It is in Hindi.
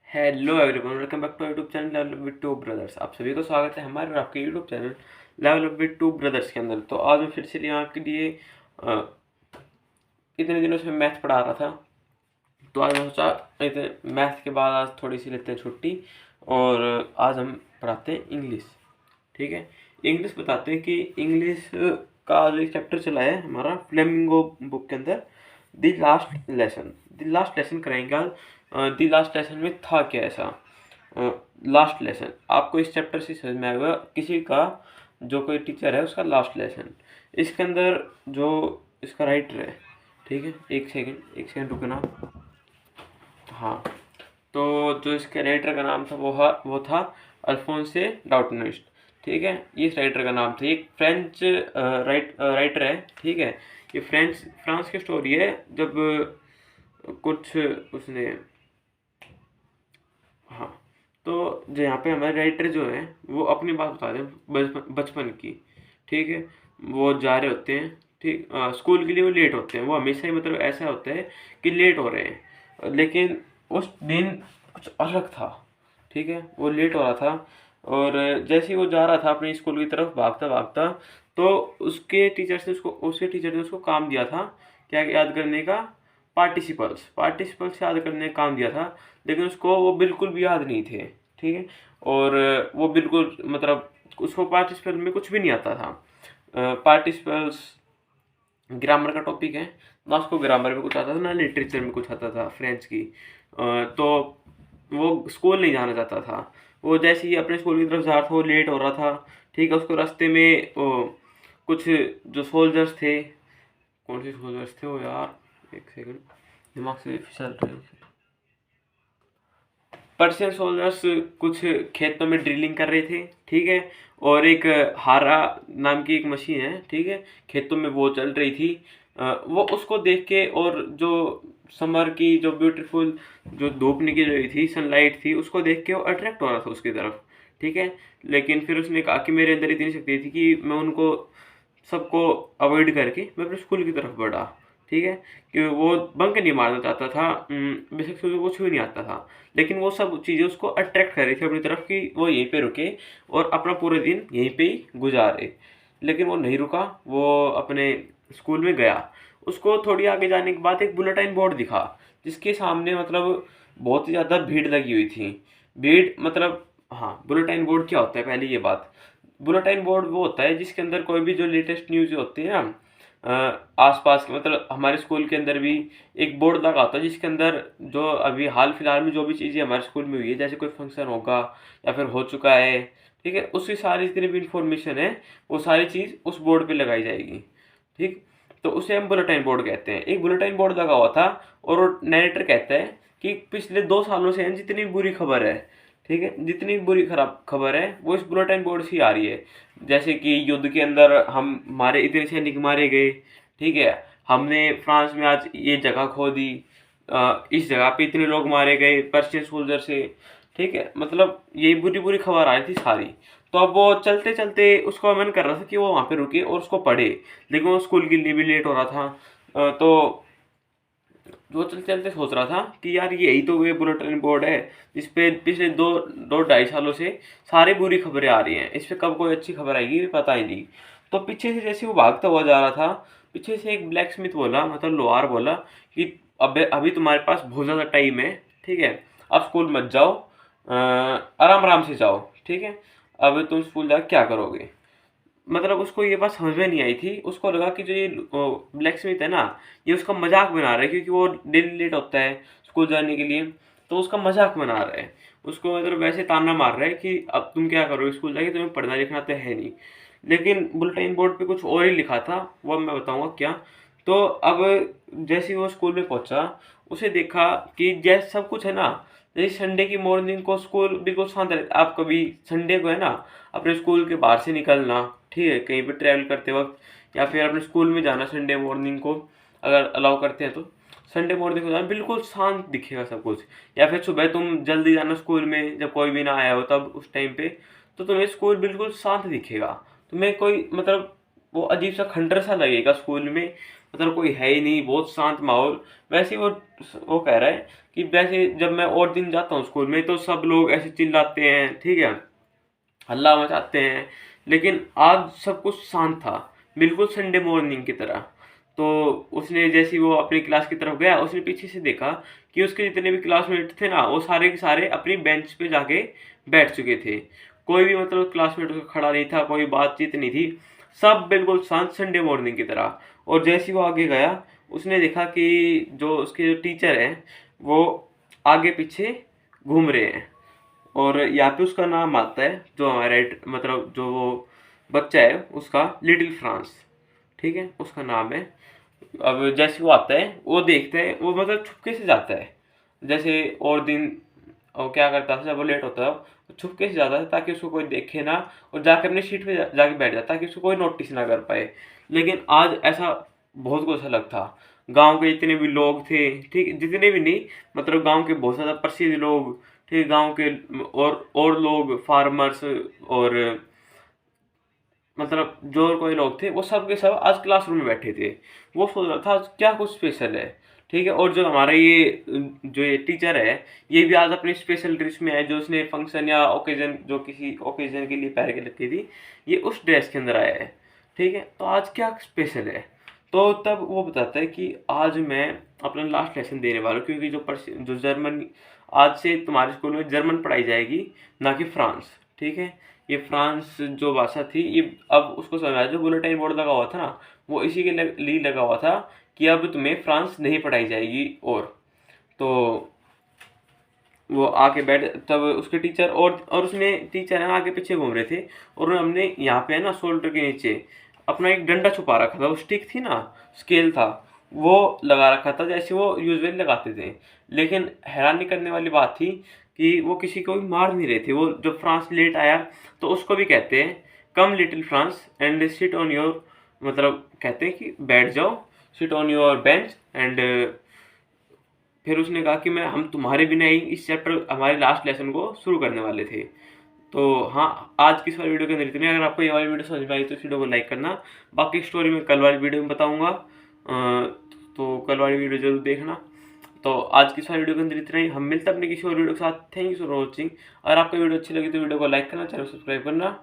Hello everyone, welcome back to YouTube channel level up with two brothers. आप सभी को स्वागत है हमारे और आपके YouTube channel level up with two brothers के अंदर। तो आज मैं फिर से यहाँ के लिए अ, इतने दिनों से मैथ पढ़ा रहा था, तो आज मैं सोचा इतने मैथ के बाद आज थोड़ी सी लेते हैं छुट्टी और आज हम पढ़ाते हैं इंग्लिश। ठीक है, इंग्लिश बताते हैं कि इंग्लिश का जो एक चैप्टर चला है हमारा फ्लेमिंगो बुक के अंदर, द लास्ट लेसन कराएंगे आज। द लास्ट लेसन में था क्या ऐसा, लास्ट लेसन आपको इस चैप्टर से समझ में आएगा किसी का, जो कोई टीचर है उसका लास्ट लेसन। इसके अंदर जो इसका राइटर है, ठीक है, एक सेकंड रुकना। हाँ, तो जो इसके राइटर का नाम था वो था अल्फोंसे डाउटनेस्ट। ठीक है, ये इस राइटर का नाम था। ये एक फ्रेंच राइटर है। ठीक है, ये फ्रांस की स्टोरी है। जब कुछ उसने, हाँ, तो जो यहाँ पे हमारे राइटर जो है वो अपनी बात बता रहे हैं बचपन की। ठीक है, वो जा रहे होते हैं, ठीक, स्कूल के लिए वो लेट होते हैं। वो हमेशा ही मतलब ऐसा होता है कि लेट हो रहे हैं, लेकिन उस दिन कुछ अलग था। ठीक है, वो लेट हो रहा था और जैसे ही वो जा रहा था अपने स्कूल की तरफ भागता भागता, तो उसके टीचर ने उसको काम दिया था, क्या याद करने का, पार्टिसिपल्स याद करने का काम दिया था। लेकिन उसको वो बिल्कुल भी याद नहीं थे। ठीक है, और वो बिल्कुल मतलब उसको पार्टिसिपल में कुछ भी नहीं आता था। पार्टिसिपल्स ग्रामर का टॉपिक है, ना उसको ग्रामर में कुछ आता था ना लिटरेचर में कुछ आता था फ्रेंच की। तो वो स्कूल नहीं जाना चाहता था। वो जैसे ही अपने स्कूल की तरफ जा रहा था वो लेट हो रहा था। ठीक है, उसको रास्ते में कुछ जो सोल्जर्स थे, कौन से सोल्जर्स थे वो यार, एक सेकंड, दिमाग से फिसल रहे हैं। पर्शियन सोल्जर्स कुछ खेतों में ड्रिलिंग कर रहे थे। ठीक है, और एक हारा नाम की एक मशीन है, ठीक है, खेतों में वो चल रही थी। वो उसको देख के, और जो समर की जो ब्यूटीफुल जो धूप निकल रही थी, सनलाइट थी, उसको देख के वो अट्रैक्ट हो रहा था उसकी तरफ। ठीक है, लेकिन फिर उसने कहा कि मेरे अंदर इतनी शक्ति थी कि मैं उनको सबको अवॉइड करके मैं अपने स्कूल की तरफ बढ़ा। ठीक है, कि वो बंक नहीं मारना चाहता था, बेशक से उसको कुछ भी नहीं आता था, लेकिन वो सब चीज़ें उसको अट्रैक्ट कर रही थी अपनी तरफ कि वो यहीं पे रुके और अपना पूरे दिन यहीं पे ही गुजारे। लेकिन वो नहीं रुका, वो अपने स्कूल में गया। उसको थोड़ी आगे जाने के बाद एक बुलेटिन बोर्ड दिखा, जिसके सामने मतलब बहुत ही ज़्यादा भीड़ लगी हुई थी। भीड़ मतलब, हाँ, बुलेटिन बोर्ड क्या होता है पहले ये बात। बुलेटिन बोर्ड वो होता है जिसके अंदर कोई भी जो लेटेस्ट न्यूज़ होती है ना, आसपास के, मतलब हमारे स्कूल के अंदर भी एक बोर्ड लगा होता है जिसके अंदर जो अभी हाल फिलहाल में जो भी चीज़ें हमारे स्कूल में हुई है, जैसे कोई फंक्शन होगा या फिर हो चुका है, ठीक है, उसकी सारी जितनी भी इंफॉर्मेशन है वो सारी चीज़ उस बोर्ड पे लगाई जाएगी। ठीक, तो उसे हम बुलेटिन बोर्ड कहते हैं। एक बुलेटिन बोर्ड लगा हुआ था और नरेटर कहता है कि पिछले 2 सालों से जितनी बुरी खबर है, ठीक है, जितनी बुरी खराब खबर है वो इस बुलेटिन बोर्ड से ही आ रही है। जैसे कि युद्ध के अंदर हम हमारे इतने सैनिक मारे गए, ठीक है, हमने फ्रांस में आज ये जगह खो दी, इस जगह पे इतने लोग मारे गए पर्शियन सोल्जर से। ठीक है, मतलब यही बुरी बुरी खबर आ रही थी सारी। तो अब वो चलते चलते उसको मन कर रहा था कि वो वहाँ पे रुके और उसको पढ़े, लेकिन वो स्कूल के लिए भी लेट हो रहा था। तो वो चलते चलते सोच रहा था कि यार यही तो वे बुलेटिन बोर्ड है जिस पे पिछले दो दो ढाई सालों से सारी बुरी खबरें आ रही हैं, इस पे कब कोई अच्छी खबर आएगी पता ही नहीं। तो पीछे से जैसे वो भागता हुआ जा रहा था, पीछे से एक ब्लैक स्मिथ बोला, मतलब लोहार बोला कि अब अभी तुम्हारे पास बहुत ज़्यादा टाइम है, ठीक है, अब स्कूल मत जाओ, आराम आराम से जाओ। ठीक है, अब तुम स्कूल जाकर क्या करोगे। मतलब उसको ये बात समझ में नहीं आई थी। उसको लगा कि जो ये ब्लैक स्मिथ है ना, ये उसका मजाक बना रहा है, क्योंकि वो डेली लेट होता है स्कूल जाने के लिए, तो उसका मजाक बना रहा है। उसको मतलब वैसे ताना मार रहा है कि अब तुम क्या करोगे स्कूल जाके, तुम्हें पढ़ना लिखना तो है नहीं। लेकिन बुलेटिन बोर्ड पे कुछ और ही लिखा था, वो अब मैं बताऊंगा क्या। तो अब जैसे ही वो स्कूल में पहुंचा, उसे देखा कि जैसे सब कुछ है ना, जैसे संडे की मॉर्निंग को स्कूल बिल्कुल शांत रहता। आप कभी संडे को है ना अपने स्कूल के बाहर से निकलना, ठीक है, कहीं पे ट्रैवल करते वक्त, या फिर अपने स्कूल में जाना संडे मॉर्निंग को, अगर अलाउ करते हैं तो संडे मॉर्निंग को जाना बिल्कुल शांत दिखेगा सब कुछ। या फिर सुबह तुम जल्दी जाना स्कूल में जब कोई भी ना आया हो तब उस टाइम पे, तो तुम्हें स्कूल बिल्कुल शांत दिखेगा। तुम्हें कोई मतलब वो अजीब सा खंडर सा लगेगा स्कूल में, मतलब कोई है ही नहीं, बहुत शांत माहौल। वैसे वो कह रहा है कि वैसे जब मैं और दिन जाता हूँ स्कूल में तो सब लोग ऐसे चिल्लाते हैं, ठीक है, हल्ला मचाते हैं, लेकिन आज सब कुछ शांत था, बिल्कुल संडे मॉर्निंग की तरह। तो उसने जैसे ही वो अपनी क्लास की तरफ गया, उसने पीछे से देखा कि उसके जितने भी क्लासमेट थे ना, वो सारे के सारे अपनी बेंच पे जाके बैठ चुके थे। कोई भी मतलब क्लासमेट उसका खड़ा नहीं था, कोई बातचीत नहीं थी, सब बिल्कुल शांत संडे मॉर्निंग की तरह। और जैसे ही वो आगे गया, उसने देखा कि जो उसके जो टीचर हैं वो आगे पीछे घूम रहे हैं, और यहाँ पे उसका नाम आता है, जो हमारा मतलब जो वो बच्चा है उसका, लिटिल फ्रांस, ठीक है, उसका नाम है। अब जैसे वो आता है, वो देखते हैं, वो मतलब छुपके से जाता है, जैसे और दिन वो क्या करता था, जब वो लेट होता था तो छुपके से जाता था ताकि उसको कोई देखे ना, और जाके अपनी सीट पे जाके बैठ जाता ताकि उसको कोई नोटिस ना कर पाए। लेकिन आज ऐसा बहुत कुछ अलग था। गांव के जितने भी लोग थे, ठीक, जितने भी नहीं, मतलब गांव के बहुत ज़्यादा प्रसिद्ध लोग, ठीक, गांव के और लोग, फार्मर्स, और मतलब जो और कोई लोग थे, वो सब के सब आज क्लासरूम में बैठे थे। वो सोच रहा था आज क्या कुछ स्पेशल है, ठीक है। और जो हमारा ये टीचर है, ये भी आज अपनी स्पेशल ड्रेस में है, जो उसने फंक्शन या ओकेजन, जो किसी ओकेजन के लिए पहन के रखी थी, ये उस ड्रेस के अंदर आया है, ठीक है। तो आज क्या स्पेशल है? तो तब वो बताता है कि आज मैं अपना लास्ट लेसन देने वाला हूँ, क्योंकि जो जर्मन, आज से तुम्हारे स्कूल में जर्मन पढ़ाई जाएगी, ना कि फ्रांस, ठीक है। ये फ्रांस जो भाषा थी, ये अब उसको समझ आया, जो बुलेटिन बोर्ड लगा हुआ था ना, वो इसी के लिए लगा हुआ था कि अब तुम्हें फ्रांस नहीं पढ़ाई जाएगी। और तो वो आके बैठ, तब उसके टीचर और उसने टीचर है ना आगे पीछे घूम रहे थे, और हमने यहाँ पे है ना शोल्डर के नीचे अपना एक डंडा छुपा रखा था, वो स्टिक थी ना, स्केल था, वो लगा रखा था जैसे वो यूजुअली लगाते थे। लेकिन हैरानी करने वाली बात थी कि वो किसी को भी मार नहीं रहे थे। वो जब फ्रांस लेट आया तो उसको भी कहते हैं, कम little France and sit on your, मतलब कहते हैं कि बैठ जाओ, sit on your bench and, फिर उसने कहा कि मैं हम तुम्हारे बिना ही इस चैप्टर, हमारे लास्ट लेसन को शुरू करने वाले थे। तो हाँ, आज की इस वाली वीडियो के अंदर इतने। अगर आपको ये वाली वीडियो समझ में आई तो इस वीडियो को लाइक करना। बाकी स्टोरी मैं कल वाली वीडियो में बताऊंगा, तो कल वाली वीडियो जरूर देखना। तो आज की इस वाली वीडियो के अंदर इतना ही। हम मिलते हैं अपने किसी और वीडियो के साथ। Thank you for watching. अगर आपको वीडियो अच्छी लगी तो वीडियो को लाइक करना, चैनल सब्सक्राइब करना।